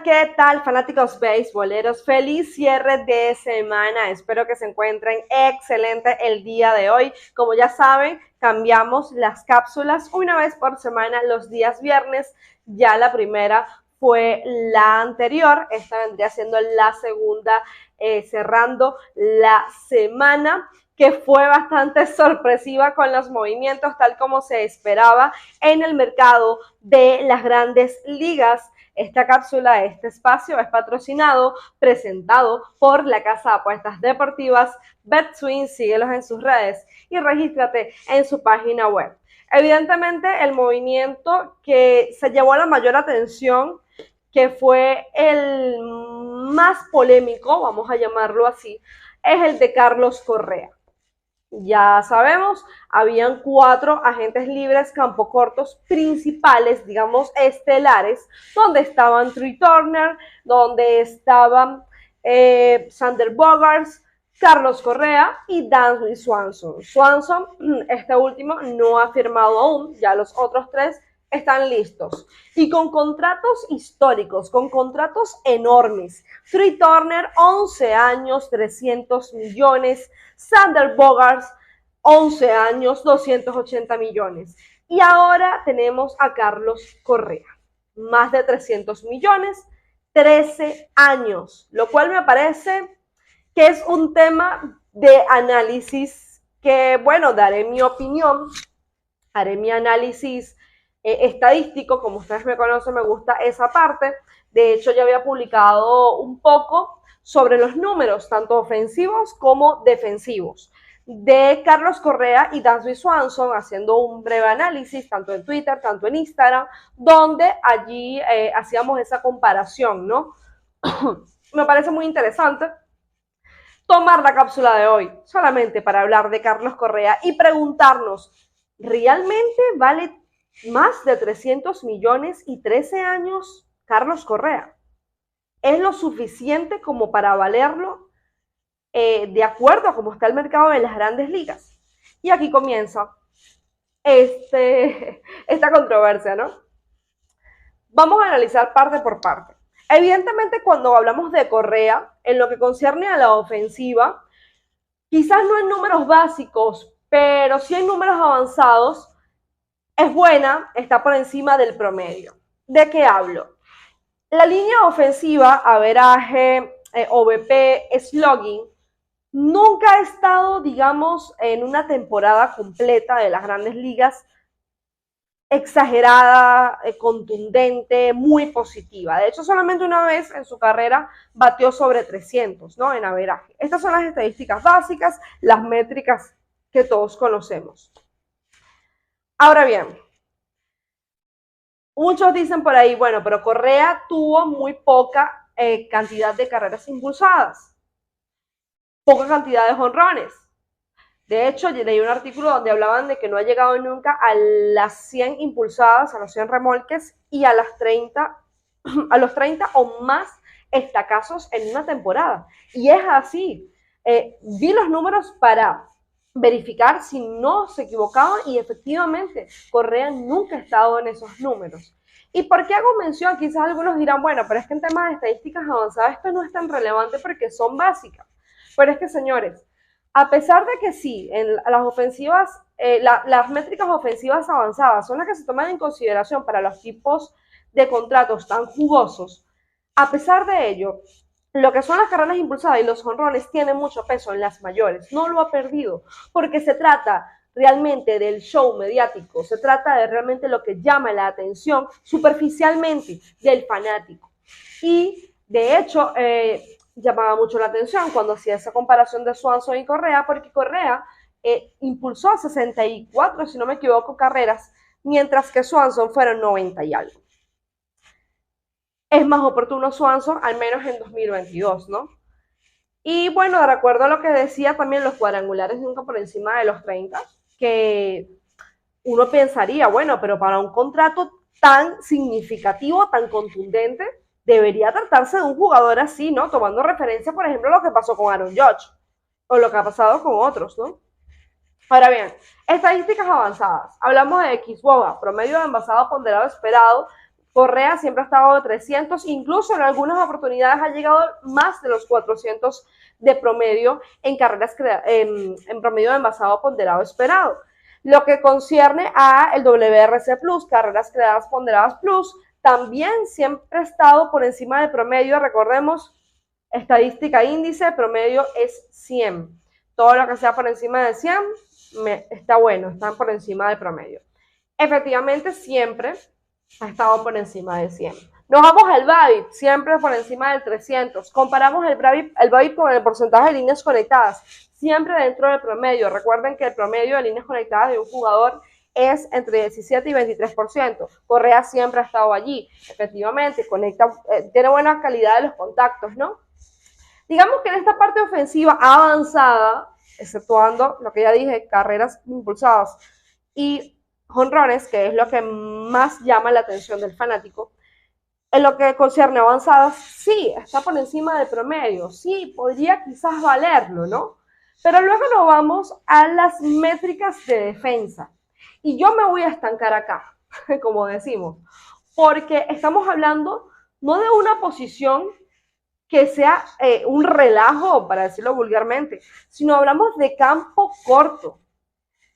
¿Qué tal, fanáticos beisboleros? Feliz cierre de semana. Espero que se encuentren excelente el día de hoy. Como ya saben, cambiamos las cápsulas una vez por semana los días viernes. Ya la primera fue la anterior. Esta vendría siendo la segunda, cerrando la semana, que fue bastante sorpresiva con los movimientos, tal como se esperaba en el mercado de las grandes ligas. Esta cápsula, este espacio es patrocinado, presentado por la casa de apuestas deportivas BetSwing. Síguelos en sus redes y regístrate en su página web. Evidentemente, el movimiento que se llevó la mayor atención, que fue el más polémico, vamos a llamarlo así, es el de Carlos Correa. Ya sabemos, habían 4 agentes libres campo cortos principales, digamos estelares, donde estaban Trea Turner, donde estaban Xander Bogaerts, Carlos Correa y Dansby Swanson. Swanson, este último, no ha firmado aún, ya los otros 3 están listos. Y con contratos históricos, con contratos enormes. Trea Turner, 11 años, 300 millones. Xander Bogaerts, 11 años, 280 millones. Y ahora tenemos a Carlos Correa, más de 300 millones, 13 años, lo cual me parece que es un tema de análisis que, bueno, daré mi opinión, haré mi análisis estadístico. Como ustedes me conocen, me gusta esa parte. De hecho, ya había publicado un poco sobre los números, tanto ofensivos como defensivos, de Carlos Correa y Dansby Swanson, haciendo un breve análisis, tanto en Twitter, tanto en Instagram, donde allí hacíamos esa comparación, ¿no? Me parece muy interesante tomar la cápsula de hoy solamente para hablar de Carlos Correa y preguntarnos, ¿realmente vale más de 300 millones y 13 años Carlos Correa? ¿Es lo suficiente como para valerlo de acuerdo a cómo está el mercado de las grandes ligas? Y aquí comienza esta controversia, ¿no? Vamos a analizar parte por parte. Evidentemente, cuando hablamos de Correa, en lo que concierne a la ofensiva, quizás no en números básicos, pero sí en números avanzados, es buena, está por encima del promedio. ¿De qué hablo? La línea ofensiva, averaje, OBP, slugging, nunca ha estado, digamos, en una temporada completa de las grandes ligas exagerada, contundente, muy positiva. De hecho, solamente una vez en su carrera batió sobre 300, ¿no? En averaje. Estas son las estadísticas básicas, las métricas que todos conocemos. Ahora bien, muchos dicen por ahí, bueno, pero Correa tuvo muy poca cantidad de carreras impulsadas, poca cantidad de jonrones. De hecho, leí un artículo donde hablaban de que no ha llegado nunca a las 100 impulsadas, a los 100 remolques y a los 30 o más estacazos en una temporada. Y es así. Vi los números para verificar si no se equivocaban y efectivamente Correa nunca ha estado en esos números. ¿Y por qué hago mención? Quizás algunos dirán, bueno, pero es que en temas de estadísticas avanzadas esto no es tan relevante porque son básicas. Pero es que, señores, a pesar de que sí, en las ofensivas, las métricas ofensivas avanzadas son las que se toman en consideración para los tipos de contratos tan jugosos, a pesar de ello, lo que son las carreras impulsadas y los jonrones tienen mucho peso en las mayores. No lo ha perdido, porque se trata realmente del show mediático, se trata de realmente lo que llama la atención superficialmente del fanático. Y de hecho, llamaba mucho la atención cuando hacía esa comparación de Swanson y Correa, porque Correa impulsó a 64, si no me equivoco, carreras, mientras que Swanson fueron 90 y algo. Es más oportuno Swanson, al menos en 2022, ¿no? Y bueno, de acuerdo a lo que decía también, los cuadrangulares nunca por encima de los 30, que uno pensaría, bueno, pero para un contrato tan significativo, tan contundente, debería tratarse de un jugador así, ¿no? Tomando referencia, por ejemplo, lo que pasó con Aaron Judge o lo que ha pasado con otros, ¿no? Ahora bien, estadísticas avanzadas. Hablamos de XBOBA, promedio de envasado ponderado esperado, Correa siempre ha estado de 300, incluso en algunas oportunidades ha llegado más de los 400 de promedio en carreras en promedio de envasado ponderado esperado. Lo que concierne a el WRC Plus, carreras creadas ponderadas Plus, también siempre ha estado por encima del promedio. Recordemos, estadística índice, promedio es 100. Todo lo que sea por encima de 100 está bueno, están por encima del promedio. Efectivamente, siempre ha estado por encima de 100. Nos vamos al BABIP, siempre por encima del 300. Comparamos el BABIP con el porcentaje de líneas conectadas, siempre dentro del promedio. Recuerden que el promedio de líneas conectadas de un jugador es entre 17 y 23%. Correa siempre ha estado allí, efectivamente, conecta, tiene buena calidad de los contactos, ¿no? Digamos que en esta parte ofensiva avanzada, exceptuando lo que ya dije, carreras impulsadas y jonrones, que es lo que más llama la atención del fanático, en lo que concierne avanzadas, sí, está por encima del promedio, sí, podría quizás valerlo, ¿no? Pero luego nos vamos a las métricas de defensa. Y yo me voy a estancar acá, como decimos, porque estamos hablando no de una posición que sea un relajo, para decirlo vulgarmente, sino hablamos de campo corto,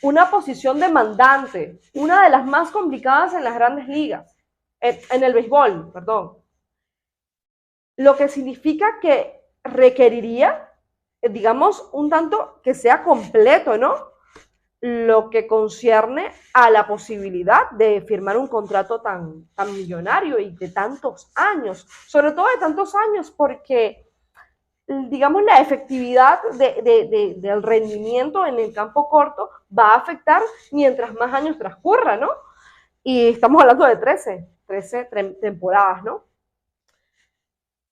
una posición demandante, una de las más complicadas en las grandes ligas, en el béisbol, perdón. Lo que significa que requeriría, digamos, un tanto que sea completo, ¿no? Lo que concierne a la posibilidad de firmar un contrato tan millonario y de tantos años, sobre todo de tantos años, porque digamos, la efectividad del rendimiento en el campo corto va a afectar mientras más años transcurra, ¿no? Y estamos hablando de 13 temporadas, ¿no?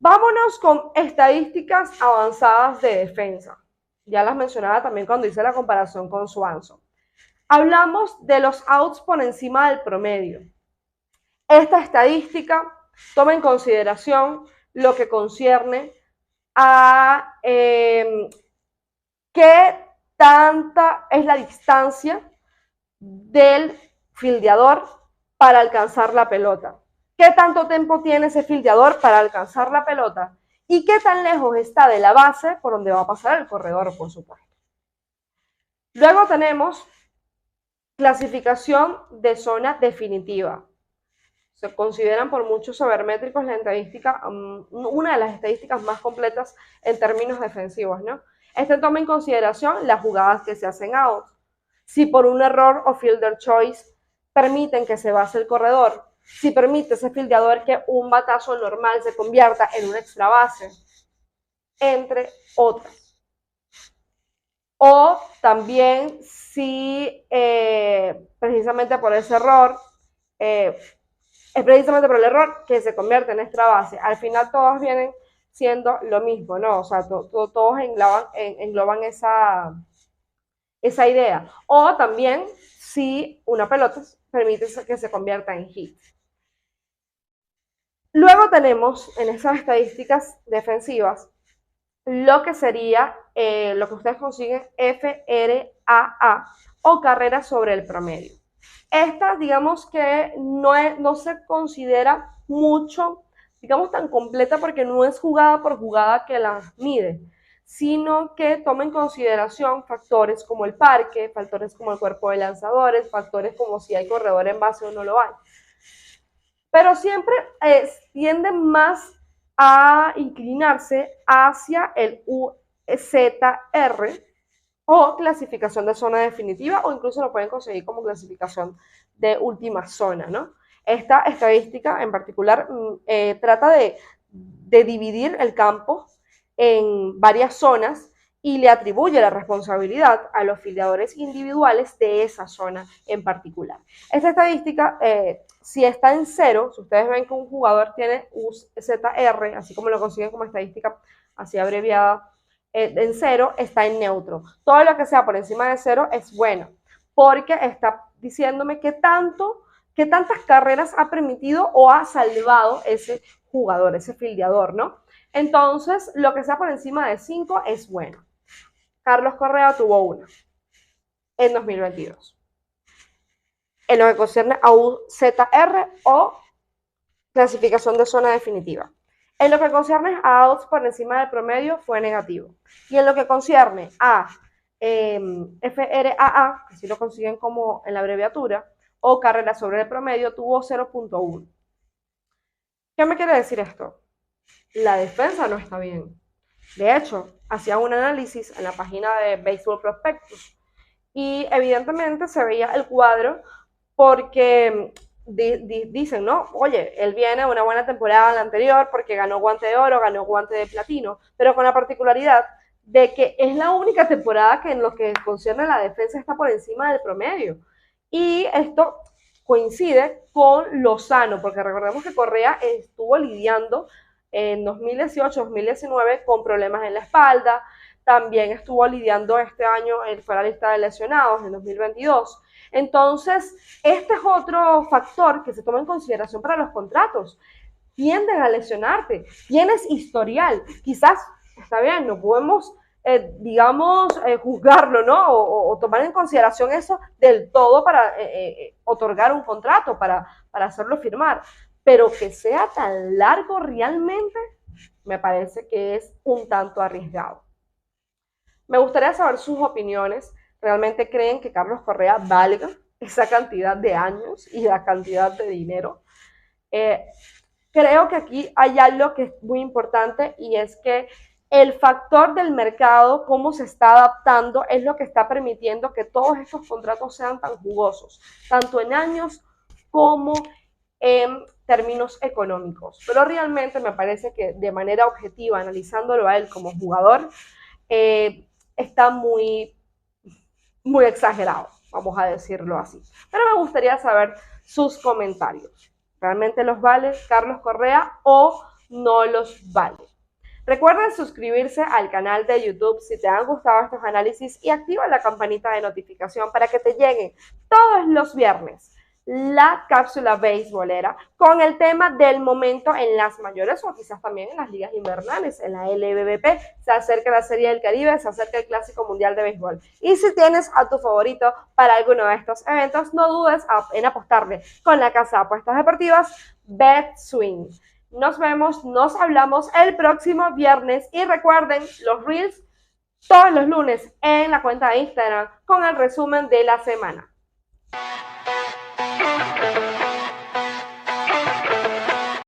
Vámonos con estadísticas avanzadas de defensa. Ya las mencionaba también cuando hice la comparación con Swanson. Hablamos de los outs por encima del promedio. Esta estadística toma en consideración lo que concierne a qué tanta es la distancia del fildeador para alcanzar la pelota. ¿Qué tanto tiempo tiene ese fildeador para alcanzar la pelota? ¿Y qué tan lejos está de la base por donde va a pasar el corredor, por supuesto? Luego tenemos clasificación de zona definitiva. Se consideran por muchos sabermétricos la estadística, una de las estadísticas más completas en términos defensivos, ¿no? Este toma en consideración las jugadas que se hacen out. Si por un error o fielder choice permiten que se base el corredor, si permite ese fildeador que un batazo normal se convierta en una extra base, entre otras. O también si precisamente por ese error es precisamente por el error que se convierte en extra base. Al final todos vienen siendo lo mismo, ¿no? O sea, todos engloban esa idea. O también si una pelota permite que se convierta en hit. Luego tenemos en esas estadísticas defensivas lo que sería lo que ustedes consiguen FRAA o carrera sobre el promedio. Esta, digamos que no se considera mucho, digamos, tan completa porque no es jugada por jugada que la mide, sino que toma en consideración factores como el parque, factores como el cuerpo de lanzadores, factores como si hay corredor en base o no lo hay. Pero siempre tiende más a inclinarse hacia el UZR, o clasificación de zona definitiva, o incluso lo pueden conseguir como clasificación de última zona, ¿no? Esta estadística en particular trata de dividir el campo en varias zonas y le atribuye la responsabilidad a los fildeadores individuales de esa zona en particular. Esta estadística, si está en cero, si ustedes ven que un jugador tiene UZR, así como lo consiguen como estadística así abreviada, en cero, está en neutro. Todo lo que sea por encima de cero es bueno, porque está diciéndome qué tantas carreras ha permitido o ha salvado ese jugador, ese fildeador, ¿no? Entonces, lo que sea por encima de 5 es bueno. Carlos Correa tuvo una en 2022. En lo que concierne a UZR o clasificación de zona definitiva. En lo que concierne a outs por encima del promedio fue negativo. Y en lo que concierne a FRAA, que si lo consiguen como en la abreviatura, o carrera sobre el promedio, tuvo 0.1. ¿Qué me quiere decir esto? La defensa no está bien. De hecho, hacía un análisis en la página de Baseball Prospectus y evidentemente se veía el cuadro porque dicen, ¿no? Oye, él viene de una buena temporada la anterior porque ganó guante de oro, ganó guante de platino, pero con la particularidad de que es la única temporada que en lo que concierne a la defensa está por encima del promedio. Y esto coincide con Lozano, porque recordemos que Correa estuvo lidiando en 2018-2019 con problemas en la espalda, también estuvo lidiando este año, fue a la lista de lesionados en 2022. Entonces, este es otro factor que se toma en consideración para los contratos. Tienden a lesionarte, tienes historial, quizás, está bien, no podemos, juzgarlo, ¿no? O tomar en consideración eso del todo para otorgar un contrato, para hacerlo firmar. Pero que sea tan largo realmente, me parece que es un tanto arriesgado. Me gustaría saber sus opiniones. ¿Realmente creen que Carlos Correa valga esa cantidad de años y la cantidad de dinero? Creo que aquí hay algo que es muy importante y es que el factor del mercado, cómo se está adaptando, es lo que está permitiendo que todos estos contratos sean tan jugosos, tanto en años como en términos económicos. Pero realmente me parece que de manera objetiva, analizándolo a él como jugador, está muy exagerado, vamos a decirlo así. Pero me gustaría saber sus comentarios. ¿Realmente los vale Carlos Correa o no los vale? Recuerden suscribirse al canal de YouTube si te han gustado estos análisis y activa la campanita de notificación para que te lleguen todos los viernes la cápsula beisbolera con el tema del momento en las mayores o quizás también en las ligas invernales, en la LBBP. Se acerca la Serie del Caribe, se acerca el Clásico Mundial de Béisbol. Y si tienes a tu favorito para alguno de estos eventos, no dudes en apostarle con la casa de apuestas deportivas BetSwing. Nos vemos, nos hablamos el próximo viernes y recuerden los Reels todos los lunes en la cuenta de Instagram con el resumen de la semana.